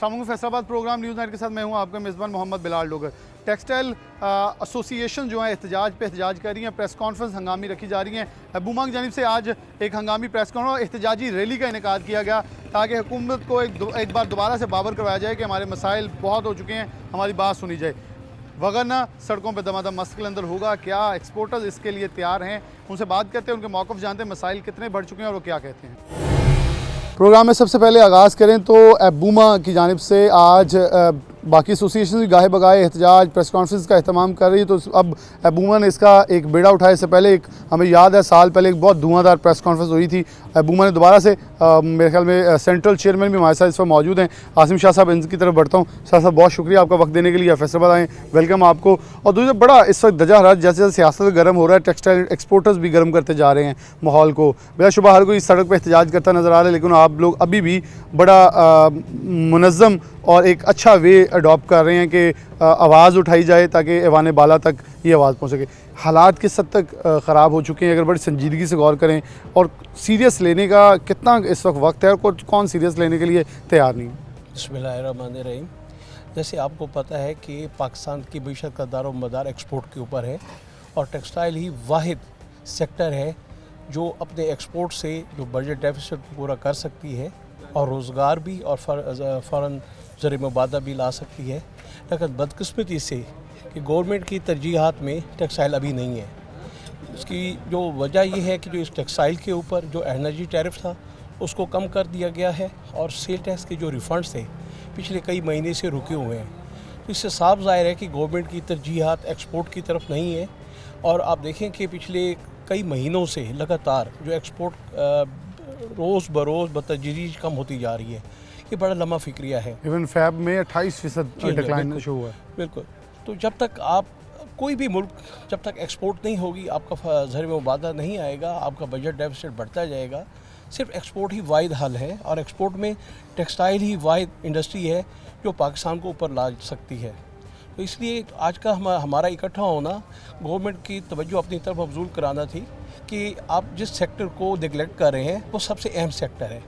शाम Faisalabad programme news night के साथ मैं हूं आपका मेज़बान मोहम्मद बिलाल डोगर। टेक्सटाइल एसोसिएशन जो है एहतजाज कर रही हैं। प्रेस कॉन्फ्रेंस हंगामी रखी जा रही हैं। बूमा की जानिब से आज एक हंगामी प्रेस कॉन्फ्रेंस एहतजाजी रैली का इनेकाद किया गया ताकि हुकूमत को एक बार दोबारा से बावर करवाया जाए कि हमारे मसाइल बहुत हो चुके हैं, हमारी बात सुनी जाए, वगरना सड़कों पर दमादम मस्क अंदर होगा। क्या एक्सपोर्टर्स इसके लिए तैयार हैं? उनसे बात करते हैं, उनके मौक़िफ़ जानते हैं, मसाइल कितने बढ़ चुके हैं और वो क्या कहते हैं। प्रोग्राम में सबसे पहले आगाज़ करें तो बूमा की जानिब से आज बाकी एसोसिएशन भी गाहे बगाए एहतजाज प्रेस कॉन्फ्रेंस का अहतमाम कर रही है। तो अब बूमा ने इसका एक बेड़ा उठाया। इससे पहले एक हमें याद है साल पहले एक बहुत धुआंधार प्रेस कॉन्फ्रेंस हुई थी। बूमा ने दोबारा से मेरे ख्याल में सेंट्रल चेयरमैन भी हमारे साथ इस पर मौजूद हैं। आसिम शाह साहब, इनकी तरफ बढ़ता हूँ। शाह साहब, बहुत शुक्रिया आपका वक्त देने के लिए, फैसलाबाद आए, वेलकम आपको। और दूसरा बड़ा इस वक्त दजा हराज जैसे जैसे सियासत गर्म हो रहा है, टेक्सटाइल एक्सपोर्टर्स भी गर्म करते जा रहे हैं माहौल को। बिलाशुबा हर कोई सड़क पर एहतजाज करता नज़र आ रहा है, लेकिन आप लोग अभी भी बड़ा मुनज़्ज़म और एक अच्छा वे अडॉप्ट कर रहे हैं कि आवाज़ उठाई जाए ताकि ऐवान बाला तक ये आवाज़ पहुँच सके। हालात किस हद तक ख़राब हो चुके हैं, अगर बड़ी संजीदगी से गौर करें, और सीरियस लेने का कितना इस वक्त है और कौन सीरियस लेने के लिए तैयार नहीं? बिस्मिल्लाहिर्रहमानिर्रहीम। जैसे आपको पता है कि पाकिस्तान की मीशत का दारो मदार एक्सपोर्ट के ऊपर है और टेक्सटाइल ही वाहिद सेक्टर है जो अपने एक्सपोर्ट से जो बजट डेफिसिट पूरा कर सकती है और रोज़गार भी और फ़ौरन ज़र मुबादा भी ला सकती है। लेकिन बदकिस्मती से कि गवर्नमेंट की तरजीहात में टेक्सटाइल अभी नहीं है। उसकी जो वजह यह है कि जो इस टेक्सटाइल के ऊपर जो एनर्जी टैरिफ था उसको कम कर दिया गया है और सेल टैक्स के जो रिफ़ंड्स थे पिछले कई महीने से रुके हुए हैं। तो इससे साफ ज़ाहिर है कि गवर्नमेंट की तरजीहात एक्सपोर्ट की तरफ नहीं है। और आप देखें कि पिछले कई महीनों से लगातार जो एक्सपोर्ट रोज़ बरोज़ बतदरीज कम होती जा रही है। ये बड़ा लम्हा फ़िक्रिया है। इवन फैब में 28% डिक्लाइन शो हुआ है। बिल्कुल। तो जब तक आप कोई भी मुल्क जब तक एक्सपोर्ट नहीं होगी, आपका ज़र मुबादा नहीं आएगा, आपका बजट डेफिसिट बढ़ता जाएगा। सिर्फ एक्सपोर्ट ही वाहिद हल है और एक्सपोर्ट में टेक्सटाइल ही वाहिद इंडस्ट्री है जो पाकिस्तान को ऊपर ला सकती है। तो इसलिए आज का हमारा इकट्ठा होना गवर्नमेंट की तवज्जो अपनी तरफ मबजूल कराना थी कि आप जिस सेक्टर को निगलेक्ट कर रहे हैं वो सबसे अहम सेक्टर है।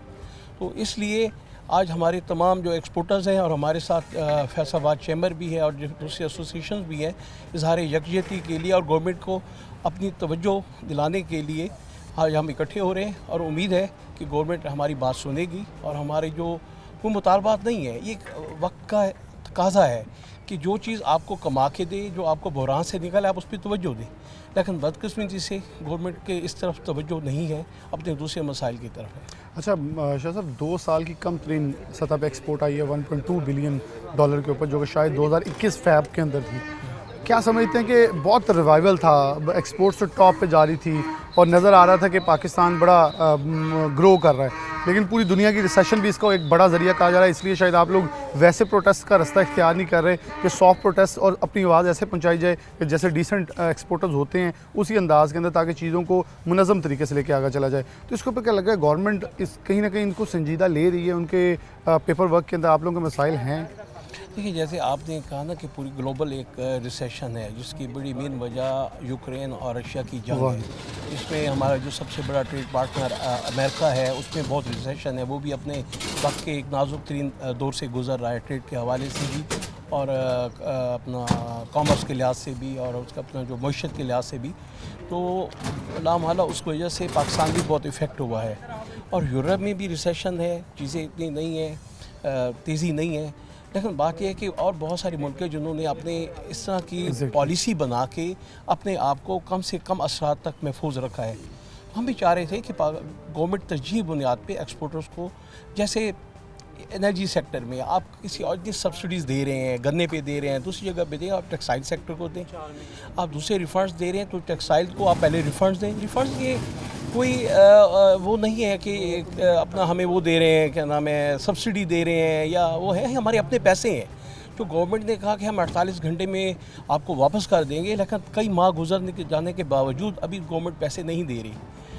तो इसलिए आज हमारे तमाम जो एक्सपोर्टर्स हैं और हमारे साथ फैसलाबाद चैम्बर भी है और दूसरे एसोसिएशन भी हैं, इजहार यकजहती के लिए और गवर्नमेंट को अपनी तवज्जो दिलाने के लिए आज हम इकट्ठे हो रहे हैं। और उम्मीद है कि गवर्नमेंट हमारी बात सुनेगी और हमारे जो कोई मुतालबात नहीं है, ये वक्त का तकाज़ा है कि जो चीज़ आपको कमा के दे, जो आपको बहरान से निकले, आप उस पर तवज्जो दें। लेकिन बदकिस्मती से गवर्नमेंट के इस तरफ तवज्जो नहीं है, अपने दूसरे मसाइल की तरफ है। अच्छा शाह साहब, 2 साल की कम तरीन सतह पर एक्सपोर्ट आई है $1.2 बिलियन के ऊपर, जो कि शायद 2021 फैब के अंदर थी। क्या समझते हैं कि बहुत रिवाइवल था, एक्सपोर्ट्स तो टॉप पे जारी थी और नज़र आ रहा था कि पाकिस्तान बड़ा ग्रो कर रहा है, लेकिन पूरी दुनिया की रिसेशन भी इसका एक बड़ा ज़रिया कहा जा रहा है। इसलिए शायद आप लोग वैसे प्रोटेस्ट का रास्ता इख्तियार नहीं कर रहे कि सॉफ्ट प्रोटेस्ट और अपनी आवाज़ ऐसे पहुंचाई जाए कि जैसे डिसेंट एक्सपोर्टर्स होते हैं उसी अंदाज़ के अंदर, ताकि चीज़ों को मुनज़्ज़म तरीके से लेके आगे चला जाए। तो इसके ऊपर क्या लग रहा है, गवर्नमेंट इस कहीं ना कहीं इनको संजीदा ले रही है? उनके पेपर वर्क के अंदर आप लोगों के मसाइल हैं? देखिए, जैसे आपने कहा ना कि पूरी ग्लोबल एक रिसेशन है जिसकी बड़ी मेन वजह यूक्रेन और रशिया की जंग है। इसमें हमारा जो सबसे बड़ा ट्रेड पार्टनर अमेरिका है उसमें बहुत रिसेशन है। वो भी अपने वक्त के एक नाजुक तरीन दौर से गुजर रहा है, ट्रेड के हवाले से भी और अपना कॉमर्स के लिहाज से भी और उसका अपना जो मईशत के लिहाज से भी। तो लामहला उस वजह से पाकिस्तान भी बहुत इफ़ेक्ट हुआ है और यूरोप में भी रिसेशन है, चीज़ें इतनी नहीं है, तेज़ी नहीं है। लेकिन बात यह है कि और बहुत सारे मुल्क हैं जिन्होंने अपने इस तरह की पॉलिसी बना के अपने आप को कम से कम असरात तक महफूज रखा है। हम भी चाह रहे थे कि गवर्नमेंट तरजीह बुनियाद पे एक्सपोर्टर्स को, जैसे एनर्जी सेक्टर में आप किसी और की सब्सिडीज़ दे रहे हैं, गन्ने पे दे रहे हैं, दूसरी जगह पे दें, आप टेक्सटाइल सेक्टर को दें। आप दूसरे रिफंड्स दे रहे हैं तो टेक्सटाइल को आप पहले रिफंड्स दें। रिफंड्स ये कोई वो नहीं है कि अपना हमें वो दे रहे हैं, क्या नाम है, सब्सिडी दे रहे हैं, या वो है हमारे अपने पैसे हैं जो गवर्नमेंट ने कहा कि हम 48 घंटे में आपको वापस कर देंगे। लेकिन कई माह गुजरने के जाने के बावजूद अभी गवर्नमेंट पैसे नहीं दे रही।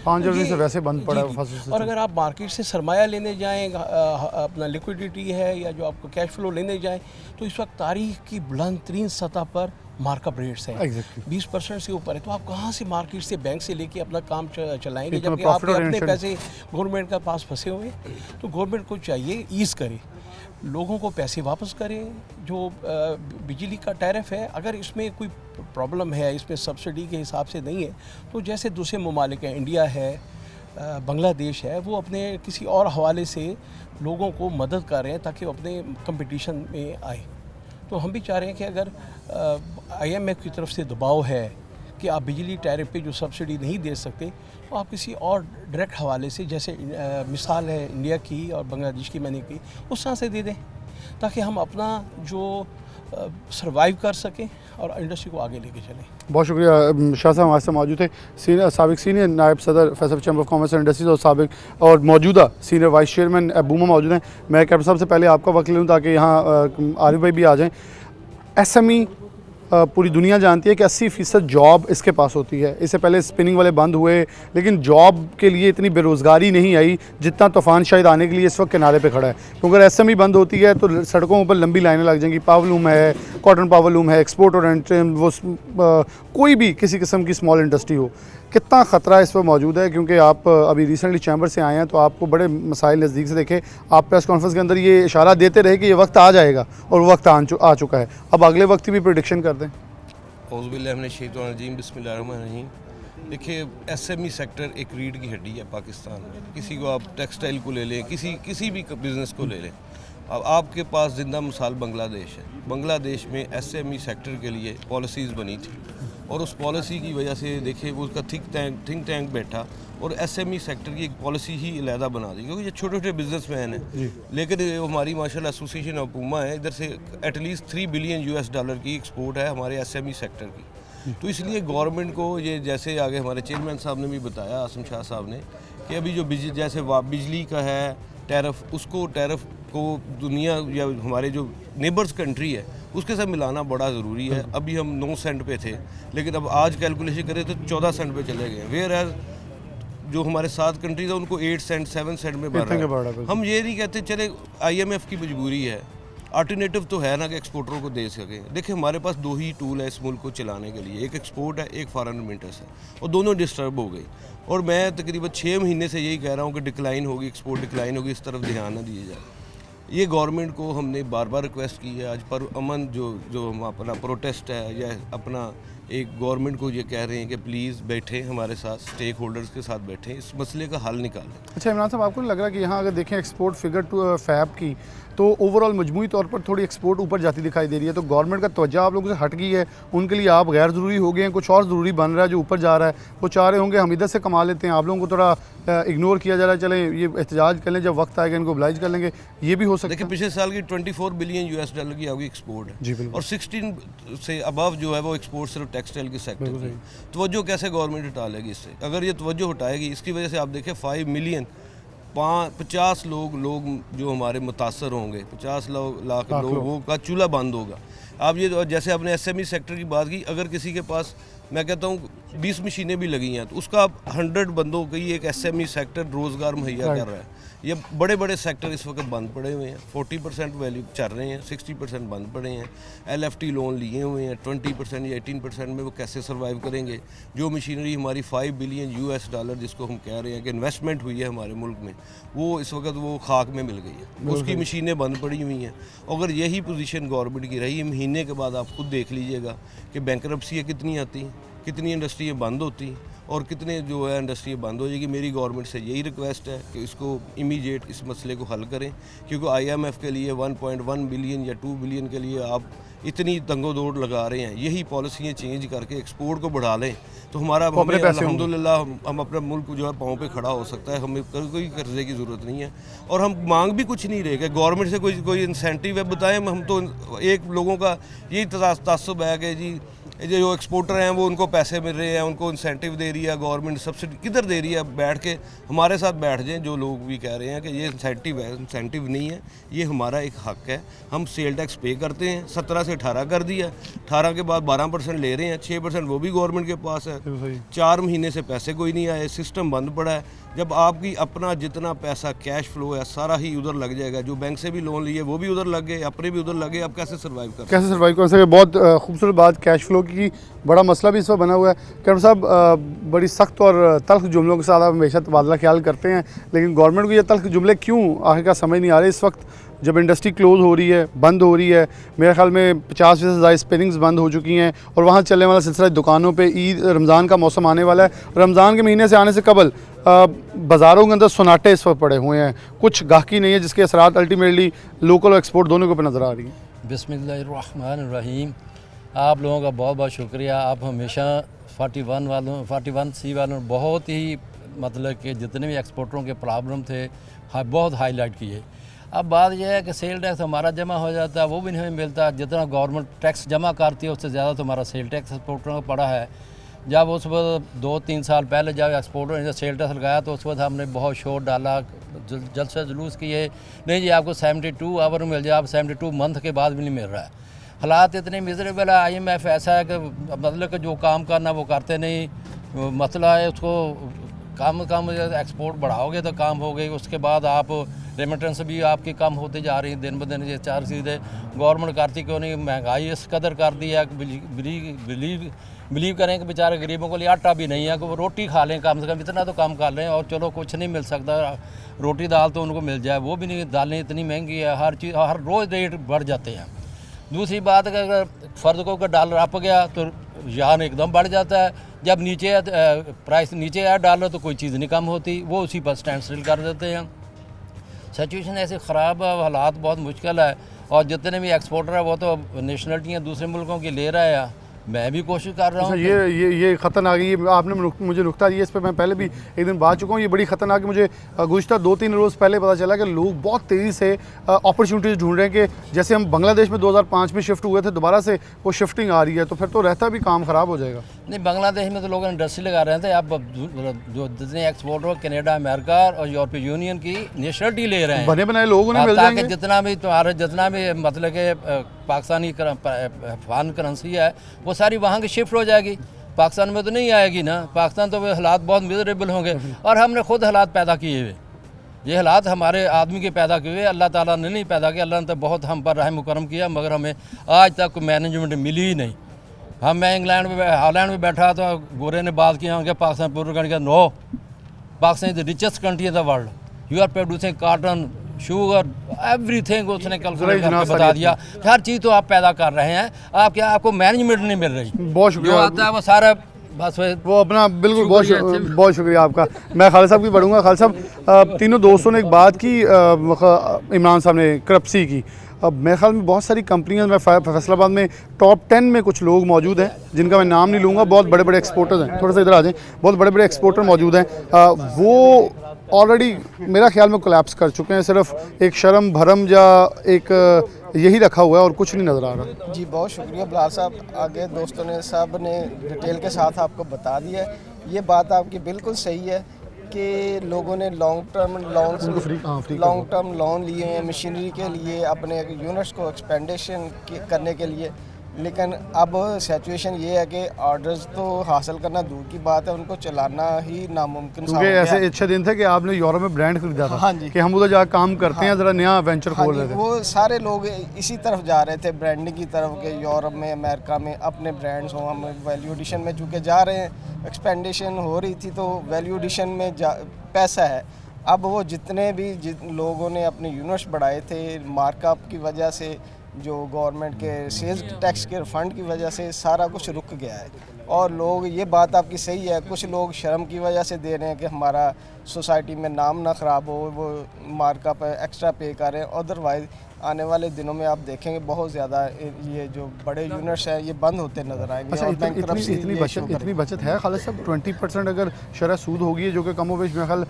5 जनवरी से वैसे बंद पड़ा है। और अगर आप मार्केट से सरमाया लेने जाएँ, अपना लिक्विडिटी है या जो आपको कैश फ्लो लेने जाएँ, तो इस वक्त तारीख की बुलंद तरीन सतह पर मार्कअप रेट्स हैं Exactly. 20% से ऊपर है, तो आप कहाँ से मार्केट से बैंक से लेके अपना काम चलाएंगे एक तो जबकि profit आपके अपने oriented- पैसे गवर्नमेंट का पास फंसे हुए हैं। तो गवर्नमेंट को चाहिए ईज़ करे, लोगों को पैसे वापस करें। जो बिजली का टैरिफ है, अगर इसमें कोई प्रॉब्लम है, इसमें सब्सिडी के हिसाब से नहीं है, तो जैसे दूसरे ममालिक हैं, इंडिया है, बांग्लादेश है, वो अपने किसी और हवाले से लोगों को मदद कर रहे हैं ताकि वो अपने कंपटीशन में आए। तो हम भी चाह रहे हैं कि अगर IMF की तरफ से दबाव है कि आप बिजली टैरिफ पे जो सब्सिडी नहीं दे सकते, तो आप किसी और डायरेक्ट हवाले से, जैसे मिसाल है इंडिया की और बांग्लादेश की मैंने की, उस तरह से दे दें ताकि हम अपना जो सर्वाइव कर सकें और इंडस्ट्री को आगे लेके चलें। बहुत शुक्रिया। शाह साहब हमारे साथ मौजूद थे, साबिक सीनियर नायब सदर Faisal chamber of commerce and industries और साबिक और मौजूदा सीनियर वाइस चेयरमैन बूमा मौजूद हैं। मैं कैप्टन साहब से पहले आपका वक्त लूँ ताकि यहाँ आरिफ भाई भी आ जाएँ। SME पूरी दुनिया जानती है कि 80% जॉब इसके पास होती है। इससे पहले स्पिनिंग वाले बंद हुए, लेकिन जॉब के लिए इतनी बेरोज़गारी नहीं आई जितना तूफ़ान शायद आने के लिए इस वक्त किनारे पे खड़ा है। तो अगर SME बंद होती है तो सड़कों पर लंबी लाइनें लग जाएंगी। पावर लूम है, कॉटन पावर लूम है, एक्सपोर्ट और वो कोई भी किसी किस्म की स्मॉल इंडस्ट्री हो, कितना ख़तरा इस पर मौजूद है? क्योंकि आप अभी रिसेंटली चैम्बर से आए हैं तो आपको बड़े मसाइल नज़दीक से देखे। आप प्रेस कॉन्फ्रेंस के अंदर ये इशारा देते रहे कि ये वक्त आ जाएगा और वक्त आ चुका है। अब अगले वक्त की भी प्रेडिक्शन कर दें। औज़ुबिल्लाहिमिनश्शैतानिर्रजीम बिस्मिल्लाहिर्रहमानिर्रहीम। देखिए, SME सेक्टर एक रीढ़ की हड्डी है पाकिस्तान में। किसी को आप टेक्सटाइल को ले लें, किसी भी बिज़नेस को ले लें। अब आपके पास ज़िंदा मिसाल बांग्लादेश है। बांग्लादेश में SME सेक्टर के लिए पॉलिसीज़ बनी थी और उस पॉलिसी की वजह से देखिए वो उसका थिंक टैंक बैठा और SME सेक्टर की एक पॉलिसी ही अलहदा बना दी, क्योंकि ये छोटे छोटे बिजनेसमैन हैं। लेकिन ये हमारी माशाल्लाह एसोसिएशन ऑफ पूमा है, इधर से एटलीस्ट $3 बिलियन US की एक्सपोर्ट है हमारे SME सेक्टर की। तो इसलिए गवर्नमेंट को ये, जैसे आगे हमारे चेयरमैन साहब ने भी बताया, आसम शाह साहब ने, कि अभी जो जैसे बिजली का है टैरिफ को दुनिया या हमारे जो नेबर्स कंट्री है उसके साथ मिलाना बड़ा ज़रूरी है। अभी हम 9 सेंट पे थे, लेकिन अब आज कैलकुलेशन करें तो 14 सेंट पे चले गए। वेयर एज जो हमारे 7 कंट्रीज है उनको 8 सेंट 7 सेंट में बढ़ रहा है। हम ये नहीं कहते चले IMF की मजबूरी है, अल्टरनेटिव तो है ना कि एक्सपोर्टरों को दे सकें। देखिए, हमारे पास 2 ही टूल है इस मुल्क को चलाने के लिए, एक एक्सपोर्ट है, एक फॉरेन रेमिटेंस है, और दोनों डिस्टर्ब हो गई। और मैं तकरीबन 6 महीने से यही कह रहा हूँ कि डिक्लाइन होगी, एक्सपोर्ट डिक्लाइन होगी, इस तरफ ध्यान ना दिया जाए। ये गवर्नमेंट को हमने बार बार रिक्वेस्ट की है। आज पर अमन जो हम अपना प्रोटेस्ट है या अपना एक गवर्नमेंट को ये कह रहे हैं कि प्लीज़ बैठें हमारे साथ, स्टेक होल्डर्स के साथ बैठें, इस मसले का हल निकालें। अच्छा इमरान साहब, आपको नहीं लग रहा कि यहाँ अगर देखें एक्सपोर्ट फिगर टू फैब की, तो ओवरऑल मजमूई तौर पर थोड़ी एक्सपोर्ट ऊपर जाती दिखाई दे रही है? तो गवर्नमेंट का तवज्जो आप लोगों से हट गई है, उनके लिए आप गैर ज़रूरी हो गए हैं, कुछ और ज़रूरी बन रहा है जो ऊपर जा रहा है। वो चाह रहे होंगे हम इधर से कमा लेते हैं, आप लोगों को थोड़ा इग्नोर किया जा रहा है, चलें ये एहतजाज कर लें, जब वक्त आएगा इनको oblige कर लेंगे, ये भी हो सकता है। देखिए, पिछले साल की $24 बिलियन की आपकी एक्सपोर्ट जी, है बिल्कुल। और 16 से अबव जो है वो एक्सपोर्ट सिर्फ टेक्सटाइल के सेक्टर की। तवज्जो कैसे गवर्नमेंट हटा लेगी इससे? अगर ये तवज्जो हटाएगी, इसकी वजह से आप देखें 5 मिलियन 50 लोग जो हमारे मुतासर होंगे, 50 लाख लोगों का चूल्हा बंद होगा। आप ये जैसे आपने SME सेक्टर की बात की, अगर किसी के पास मैं कहता हूँ 20 मशीनें भी लगी हैं तो उसका 100 बंदों का ही एक SME सेक्टर रोज़गार मुहैया कर रहा है। ये बड़े बड़े सेक्टर इस वक्त बंद पड़े हुए हैं, 40% वैल्यू चल रहे हैं, 60% बंद पड़े हैं। LFT लोन लिए हुए हैं, 20% या 18% में वो कैसे सर्वाइव करेंगे? जो मशीनरी हमारी $5 बिलियन जिसको हम कह रहे हैं कि इन्वेस्टमेंट हुई है हमारे मुल्क में, वो इस वक्त वो खाक में मिल गई है, उसकी मशीनें बंद पड़ी हुई हैं। अगर यही पोजीशन गवर्नमेंट की रही, महीने के बाद आप खुद देख लीजिएगा कि बैंकरप्सी कितनी आती हैं, कितनी इंडस्ट्रियाँ बंद होती और कितने जो है इंडस्ट्रियाँ बंद हो जाएगी। मेरी गवर्नमेंट से यही रिक्वेस्ट है कि इसको इमीडिएट इस मसले को हल करें, क्योंकि IMF के लिए 1.1 बिलियन या 2 बिलियन के लिए आप इतनी तंगोदौड़ लगा रहे हैं। यही पॉलिसियाँ चेंज करके एक्सपोर्ट को बढ़ा लें तो हमारा अल्हम्दुलिल्लाह हम अपना मुल्क जो है पाँव पे खड़ा हो सकता है। हमें कोई कर्जे की ज़रूरत नहीं है और हम मांग भी कुछ नहीं रहेगा गवर्नमेंट से। कोई इंसेंटिव है बताएं, हम तो एक लोगों का यही तसब्बुब है कि जी ये जो एक्सपोर्टर हैं वो उनको पैसे मिल रहे हैं, उनको इंसेंटिव दे रही है गवर्नमेंट, सब्सिडी किधर दे रही है? बैठ के हमारे साथ बैठ जाएं जो लोग भी कह रहे हैं कि ये इंसेंटिव है, इंसेंटिव नहीं है, ये हमारा एक हक है। हम सेल टैक्स पे करते हैं, 17 से 18 कर दिया, 18 के बाद 12% ले रहे हैं, 6% वो भी गवर्नमेंट के पास है। 4 महीने से पैसे कोई नहीं आए, सिस्टम बंद पड़ा है। जब आपकी अपना जितना पैसा कैश फ्लो है सारा ही उधर लग जाएगा, जो बैंक से भी लोन लिए वो भी उधर लग गए, अपने भी उधर लगे, आप कैसे सर्वाइव कर? कैसे सर्वाइव कर सके? बहुत खूबसूरत बात, कैश फ्लो की बड़ा मसला भी इस वक्त बना हुआ है। कैप्टन साहब, बड़ी सख्त और तल्ख जुमलों के साथ आप हमेशा तबादला ख्याल करते हैं, लेकिन गवर्नमेंट को ये तल्ख जुमले क्यों आखिर का समझ नहीं आ रहे? इस वक्त जब इंडस्ट्री क्लोज़ हो रही है, बंद हो रही है, मेरे ख्याल में 50 से ज़्यादा स्पिनिंग्स बंद हो चुकी हैं और वहाँ चलने वाला सिलसिला दुकानों पे ईद रमज़ान का मौसम आने वाला है। रमज़ान के महीने से आने से कबल बाज़ारों के अंदर सन्नाटे इस वक्त पड़े हुए हैं, कुछ गाहकी नहीं है, जिसके असरात अल्टीमेटली लोकल और एक्सपोर्ट दोनों के ऊपर नज़र आ रही हैं। बिस्मिल्लाहिर्रहमानिर्रहीम। आप लोगों का बहुत बहुत शुक्रिया। आप हमेशा 41C वालों बहुत ही मतलब कि जितने भी एक्सपोर्टरों के प्रॉब्लम थे बहुत हाईलाइट किए। अब बात यह है कि सेल टैक्स हमारा जमा हो जाता है, वो भी नहीं मिलता। जितना गवर्नमेंट टैक्स जमा करती है उससे ज़्यादा तो हमारा सेल टैक्स एक्सपोर्टरों का पड़ा है। जब उस वक्त 2-3 साल पहले जब एक्सपोर्टर ने सेल टैक्स लगाया तो उस वक्त हमने बहुत शोर डाला, जल्द से जुलूस किए, नहीं जी आपको 72 आवर मिल जाए, आप 72 मंथ के बाद भी नहीं मिल रहा है। हालात इतने मिजरेबल है। IMF ऐसा है कि मतलब कि जो काम करना वो करते नहीं। मसला है उसको काम एक्सपोर्ट बढ़ाओगे तो काम हो गई, उसके बाद आप रेमिटेंस भी आपकी कम होती जा रही है दिन ब दिन। ये 4 चीज़ें गवर्नमेंट करती क्यों नहीं? महंगाई इस कदर कर दी है कि बिलीव करें कि बेचारे गरीबों के लिए आटा भी नहीं है कि वो रोटी खा लें, कम से कम इतना तो काम कर लें। और चलो कुछ नहीं मिल सकता, रोटी दाल तो उनको मिल जाए, वो भी नहीं। दालें इतनी महंगी है, हर चीज़ हर रोज़ रेट बढ़ जाते हैं। दूसरी बात है कि अगर फ़र्द को अगर डॉलर अप गया तो यहाँ एकदम बढ़ जाता है। जब नीचे प्राइस नीचे आया डॉलर तो कोई चीज़ नहीं कम होती, वो उसी पर स्टैंड स्टिल कर देते हैं। सिचुएशन ऐसे ख़राब है, हालात बहुत मुश्किल है। और जितने भी एक्सपोर्टर है वो तो नेशनलिटियाँ दूसरे मुल्कों की ले रहा है। मैं भी कोशिश कर रहा हूँ। ये ख़तरनाक, ये आपने मुझे नुक्ता दिया, इस पर मैं पहले भी एक दिन बात चुका हूँ। ये बड़ी ख़तरनाक, मुझे गुज़श्ता 2-3 रोज़ पहले पता चला कि लोग बहुत तेज़ी से अपॉर्चुनिटीज़ ढूंढ रहे हैं कि जैसे हम बांग्लादेश में 2005 में शिफ्ट हुए थे, दोबारा से वो शिफ्टिंग आ रही है, तो फिर तो रहता भी काम ख़राब हो जाएगा। नहीं, बांग्लादेश में तो लोग इंडस्ट्री लगा रहे थे। अब जो जितने एक्सपोर्ट हो कनाडा, अमेरिका और यूरोपीय यूनियन की नेशनलिटी ले रहे हैं, बने बनाए लोग उन्हें मिल जाएंगे। जितना भी तुम्हारा जितना भी मतलब कि पाकिस्तानी फॉरेन करेंसी है वो सारी वहाँ की शिफ्ट हो जाएगी, पाकिस्तान में तो नहीं आएगी ना। पाकिस्तान तो हालात बहुत मिजरेबल होंगे और हमने खुद हालात पैदा किए हुए। ये हालात हमारे आदमी के पैदा किए हुए, अल्लाह ताला ने नहीं पैदा किया। अल्लाह ने तो बहुत हम पर रहम करम किया, मगर हमें आज तक कोई मैनेजमेंट मिली ही नहीं। मैं इंग्लैंड में हॉलैंड में बैठा तो गोरे ने बात किया कि Pakistan poor country, no, Pakistan is the richest country in the world, you are producing cotton, sugar, everything. उसने कैलकुलेट करके बता दिया हर चीज़ तो आप पैदा कर रहे हैं, आप क्या आपको मैनेजमेंट नहीं मिल रही। बहुत शुक्रिया। जो आता है वो सारा बस वो अपना बिल्कुल बहुत शुक्रिया आपका। मैं खालिद साहब की बढ़ूँगा। खालिद साहब, तीनों दोस्तों ने एक बात की इमरान साहब ने करप्सी की। अब मेरे ख्याल में बहुत सारी कंपनियां, मैं फैसलाबाद में टॉप 10 में कुछ लोग मौजूद हैं जिनका मैं नाम नहीं लूँगा, बहुत बड़े बड़े एक्सपोर्टर्स हैं, थोड़ा सा इधर आ जाएं, बहुत बड़े बड़े एक्सपोर्टर मौजूद हैं। वो ऑलरेडी मेरा ख्याल में कोलैप्स कर चुके हैं। सिर्फ एक शर्म भरम या एक यही रखा हुआ है और कुछ नहीं नज़र आ रहा। जी बहुत शुक्रिया बिलाल साहब, आगे दोस्तों ने सब ने डिटेल के साथ आपको बता दिया। ये बात आपकी बिल्कुल सही है कि लोगों ने लॉन्ग टर्म लोन लिए हैं मशीनरी के लिए, अपने यूनिट्स को एक्सपेंडेशन करने के लिए। लेकिन अब सिचुएशन ये है कि ऑर्डर्स तो हासिल करना दूर की बात है, उनको चलाना ही नामुमकिन सा हो गया। ऐसे अच्छे दिन थे कि आपने यूरोप में ब्रांड खरीदा था। हाँ जी, कि हम उधर जाकर काम करते हैं, ज़रा नया वेंचर खोल रहे थे। वो सारे लोग इसी तरफ जा रहे थे, ब्रांडिंग की तरफ, के यूरोप में, अमेरिका में अपने ब्रांड्स हो। हम वैल्यू एडिशन में चूँकि जा रहे हैं, एक्सपेंडेशन हो रही थी तो वैल्यू एडिशन में पैसा है। अब वो जितने भी लोगों ने अपने यूनिट्स बढ़ाए थे, मार्कअप की वजह से, जो गवर्नमेंट के सेल्स टैक्स के फंड की वजह से सारा कुछ रुक गया है। और लोग, ये बात आपकी सही है, कुछ लोग शर्म की वजह से दे रहे हैं कि हमारा सोसाइटी में नाम ना ख़राब हो, वो मार्कअप एक्स्ट्रा पे करें। अदरवाइज़ आने वाले दिनों में आप देखेंगे बहुत ज़्यादा ये जो बड़े यूनिट्स हैं ये बंद होते नज़र आएंगे। अच्छा, इतनी बचत है खालिद साहब? 20% अगर शरह सूद होगी, जो कि कमोबेश मेरे ख्याल